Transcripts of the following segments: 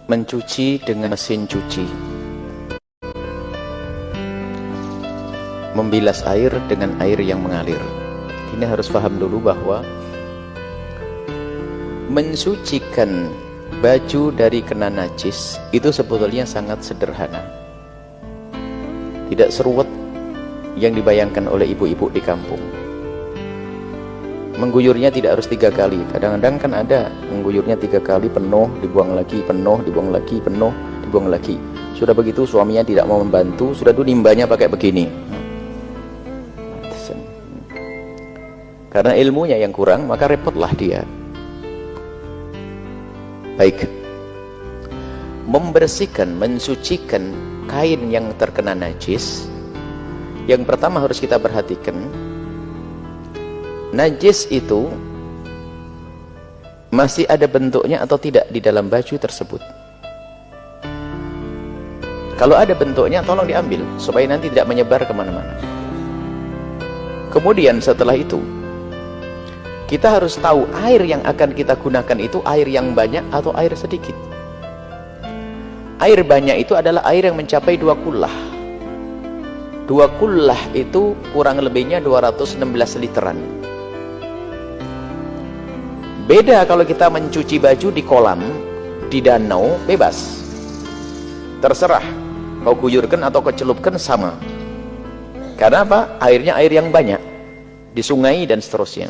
mencuci dengan mesin cuci, membilas air dengan air yang mengalir. Ini harus paham dulu bahwa mensucikan baju dari kena najis itu sebetulnya sangat sederhana, tidak seruat yang dibayangkan oleh ibu-ibu di kampung. Mengguyurnya tidak harus 3 kali. Kadang-kadang kan ada mengguyurnya 3 kali, penuh, dibuang lagi, penuh, dibuang lagi, penuh, dibuang lagi. Sudah begitu suaminya tidak mau membantu, sudah itu nimbanya pakai begini. Karena ilmunya yang kurang, maka repotlah dia. Baik. Membersihkan, mensucikan kain yang terkena najis, yang pertama harus kita perhatikan, najis itu masih ada bentuknya atau tidak di dalam baju tersebut. Kalau ada bentuknya, tolong diambil supaya nanti tidak menyebar kemana-mana. Kemudian setelah itu, kita harus tahu air yang akan kita gunakan itu air yang banyak atau air sedikit. Air banyak itu adalah air yang mencapai 2 kullah. 2 kullah itu kurang lebihnya 216 literan. Beda kalau kita mencuci baju di kolam, di danau, bebas. Terserah, kau guyurkan atau kau celupkan sama. Karena apa? Airnya air yang banyak. Di sungai dan seterusnya.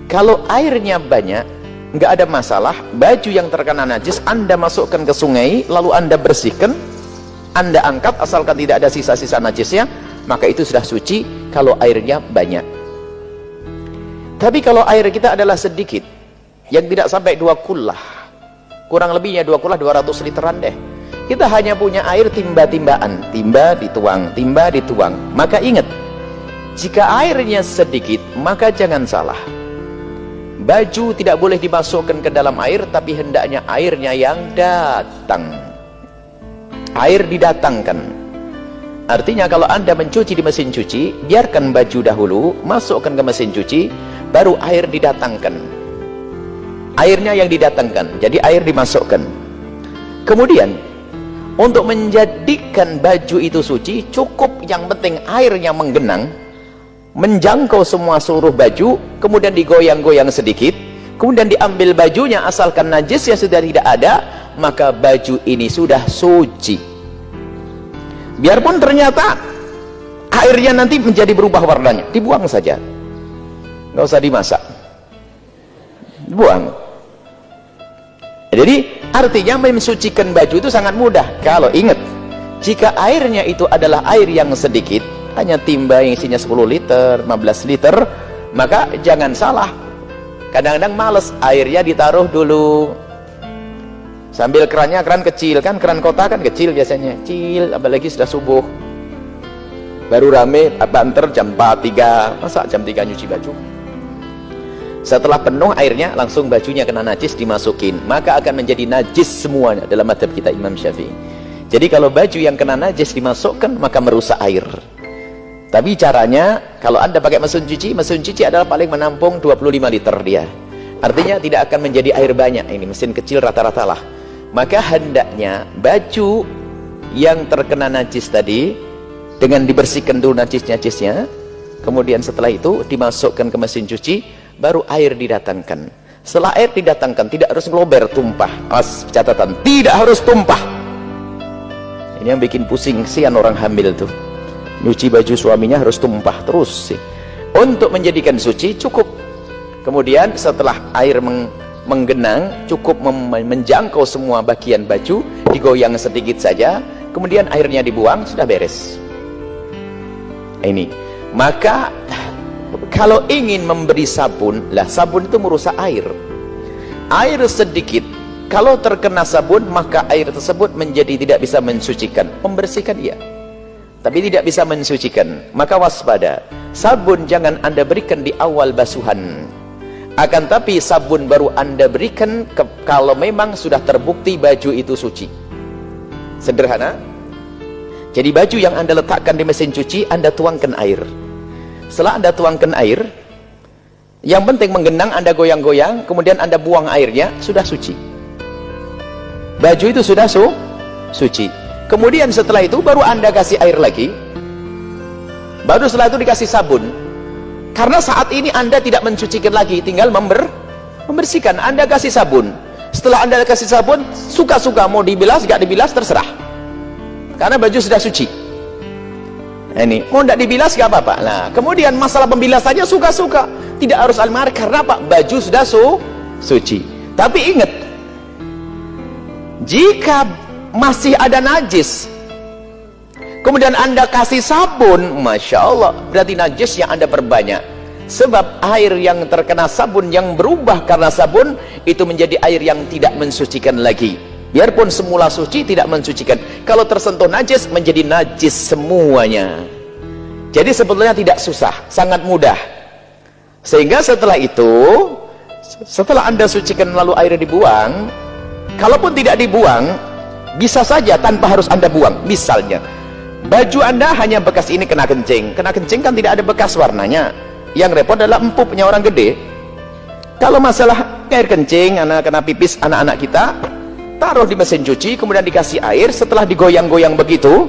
Kalau airnya banyak, nggak ada masalah. Baju yang terkena najis, Anda masukkan ke sungai, lalu Anda bersihkan, Anda angkat, asalkan tidak ada sisa-sisa najisnya, maka itu sudah suci kalau airnya banyak. Tapi kalau air kita adalah sedikit, yang tidak sampai 2 kullah, kurang lebihnya 2 kullah 200 literan deh, kita hanya punya air timba-timbaan, timba dituang, maka ingat, jika airnya sedikit, maka jangan salah, baju tidak boleh dimasukkan ke dalam air, tapi hendaknya airnya yang datang, air didatangkan. Artinya kalau Anda mencuci di mesin cuci, biarkan baju dahulu, masukkan ke mesin cuci, baru air didatangkan. Airnya yang didatangkan, jadi air dimasukkan. Kemudian untuk menjadikan baju itu suci, cukup yang penting airnya menggenang, menjangkau semua seluruh baju, kemudian digoyang-goyang sedikit, kemudian diambil bajunya, asalkan najisnya sudah tidak ada, maka baju ini sudah suci. Biarpun ternyata airnya nanti menjadi berubah warnanya, dibuang saja, nggak usah dimasak, buang. Jadi artinya mensucikan baju itu sangat mudah kalau ingat, jika airnya itu adalah air yang sedikit, hanya timba yang isinya 10 liter, 15 liter, maka jangan salah, kadang-kadang males, airnya ditaruh dulu sambil kerannya, keran kecil kan, keran kota kan kecil biasanya, kecil, apalagi sudah subuh baru rame, banter jam 4, 3, masa jam 3 nyuci baju? Setelah penuh airnya, langsung bajunya kena najis, dimasukin, maka akan menjadi najis semuanya dalam mazhab kita Imam Syafi'i. Jadi kalau baju yang kena najis dimasukkan, maka merusak air. Tapi caranya, kalau Anda pakai mesin cuci adalah paling menampung 25 liter dia. Artinya tidak akan menjadi air banyak, ini mesin kecil rata-rata lah. Maka hendaknya baju yang terkena najis tadi, dengan dibersihkan dulu najis-najisnya, kemudian setelah itu dimasukkan ke mesin cuci, baru air didatangkan. Setelah air didatangkan, tidak harus ngelober, tumpah. As, catatan, tidak harus tumpah. Ini yang bikin pusing sian orang hamil tuh, nyuci baju suaminya harus tumpah terus sih. Untuk menjadikan suci cukup, kemudian setelah air menggenang, cukup menjangkau semua bagian baju, digoyang sedikit saja, kemudian airnya dibuang, sudah beres. Ini maka kalau ingin memberi sabun, lah sabun itu merusak air. Air sedikit, kalau terkena sabun, maka air tersebut menjadi tidak bisa mensucikan, membersihkan iya, tapi tidak bisa mensucikan. Maka waspada, sabun jangan Anda berikan di awal basuhan, akan tapi sabun baru Anda berikan kalau memang sudah terbukti baju itu suci. Sederhana. Jadi baju yang Anda letakkan di mesin cuci, Anda tuangkan air. Setelah Anda tuangkan air, yang penting menggenang, Anda goyang-goyang, kemudian Anda buang airnya, sudah suci. baju itu sudah suci. Kemudian setelah itu baru Anda kasih air lagi, baru setelah itu dikasih sabun. Karena saat ini Anda tidak mencucikan lagi, tinggal membersihkan. Anda kasih sabun. Setelah Anda kasih sabun, suka-suka mau dibilas, gak dibilas, terserah. Karena baju sudah suci. Nah, ini mau tidak dibilas gak apa-apa. Nah, kemudian masalah pembilasannya suka-suka, tidak harus almar. Karena apa? Baju sudah suci. Tapi ingat, jika masih ada najis, kemudian Anda kasih sabun, Masya Allah, berarti najis yang Anda perbanyak. Sebab air yang terkena sabun, yang berubah karena sabun, itu menjadi air yang tidak mensucikan lagi. Biarpun semula suci, tidak mensucikan. Kalau tersentuh najis, menjadi najis semuanya. Jadi sebetulnya tidak susah, sangat mudah. Sehingga setelah itu, setelah Anda sucikan lalu airnya dibuang, kalaupun tidak dibuang, bisa saja tanpa harus Anda buang. Misalnya, baju Anda hanya bekas ini kena kencing. Kena kencing kan tidak ada bekas warnanya. Yang repot adalah empuknya orang gede. Kalau masalah air kencing, anak kena pipis anak-anak kita, taruh di mesin cuci, kemudian dikasih air, setelah digoyang-goyang begitu,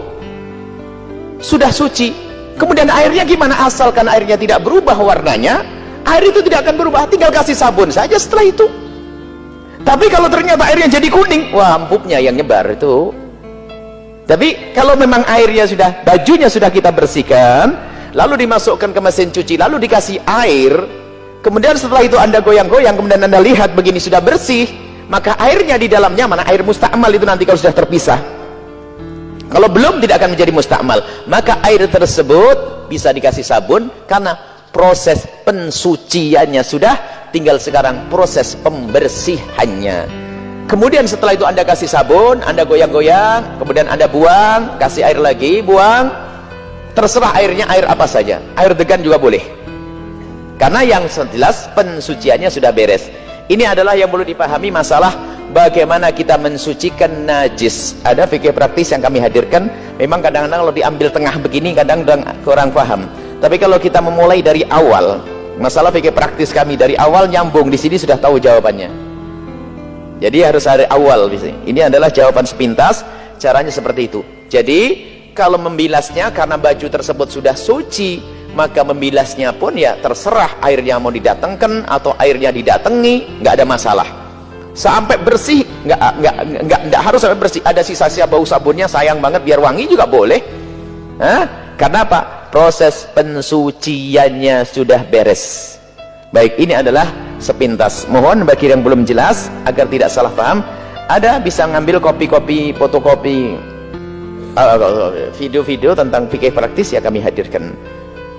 sudah suci. Kemudian airnya gimana? Asalkan airnya tidak berubah warnanya, air itu tidak akan berubah, tinggal kasih sabun saja setelah itu. Tapi kalau ternyata airnya jadi kuning, wah, empuknya yang nyebar itu. Tapi kalau memang airnya sudah, bajunya sudah kita bersihkan, lalu dimasukkan ke mesin cuci, lalu dikasih air, kemudian setelah itu Anda goyang-goyang, kemudian Anda lihat begini sudah bersih, maka airnya di dalamnya mana? Air mustakmal itu nanti kalau sudah terpisah. Kalau belum, tidak akan menjadi mustakmal. Maka air tersebut bisa dikasih sabun, karena proses pensuciannya sudah, tinggal sekarang proses pembersihannya. Kemudian setelah itu Anda kasih sabun, Anda goyang-goyang, kemudian Anda buang, kasih air lagi, buang. Terserah airnya air apa saja, air degan juga boleh, karena yang jelas pensuciannya sudah beres. Ini adalah yang perlu dipahami, masalah bagaimana kita mensucikan najis. Ada fikih praktis yang kami hadirkan. Memang kadang-kadang kalau diambil tengah begini kadang kurang paham, tapi kalau kita memulai dari awal, masalah fikih praktis kami dari awal nyambung, di sini sudah tahu jawabannya. Jadi harus dari awal. Ini adalah jawaban sepintas, caranya seperti itu. Jadi kalau membilasnya, karena baju tersebut sudah suci, maka membilasnya pun ya terserah, airnya mau didatangkan atau airnya didatangi, nggak ada masalah. Sampai bersih, nggak harus sampai bersih. Ada sisa-sisa bau sabunnya, sayang banget, biar wangi juga boleh. Karena apa? Proses pensuciannya sudah beres. Baik, ini adalah sepintas. Mohon bagi yang belum jelas, agar tidak salah paham, ada bisa ngambil kopi-kopi, fotokopi video-video tentang fikih praktis ya kami hadirkan,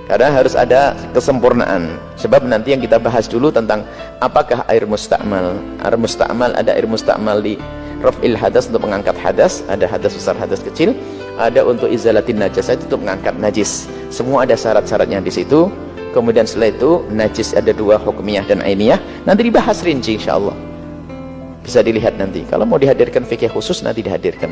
karena harus ada kesempurnaan. Sebab nanti yang kita bahas dulu tentang apakah air mustakmal. Air mustakmal, ada air mustakmal di raf'il hadas untuk mengangkat hadas, ada hadas besar, hadas kecil, ada untuk izalatin najasah itu untuk mengangkat najis. Semua ada syarat-syaratnya di situ. Kemudian setelah itu najis ada dua, hukmiyah dan ainiyah. Nanti dibahas rinci insyaallah. Bisa dilihat nanti. Kalau mau dihadirkan fikih khusus nanti dihadirkan.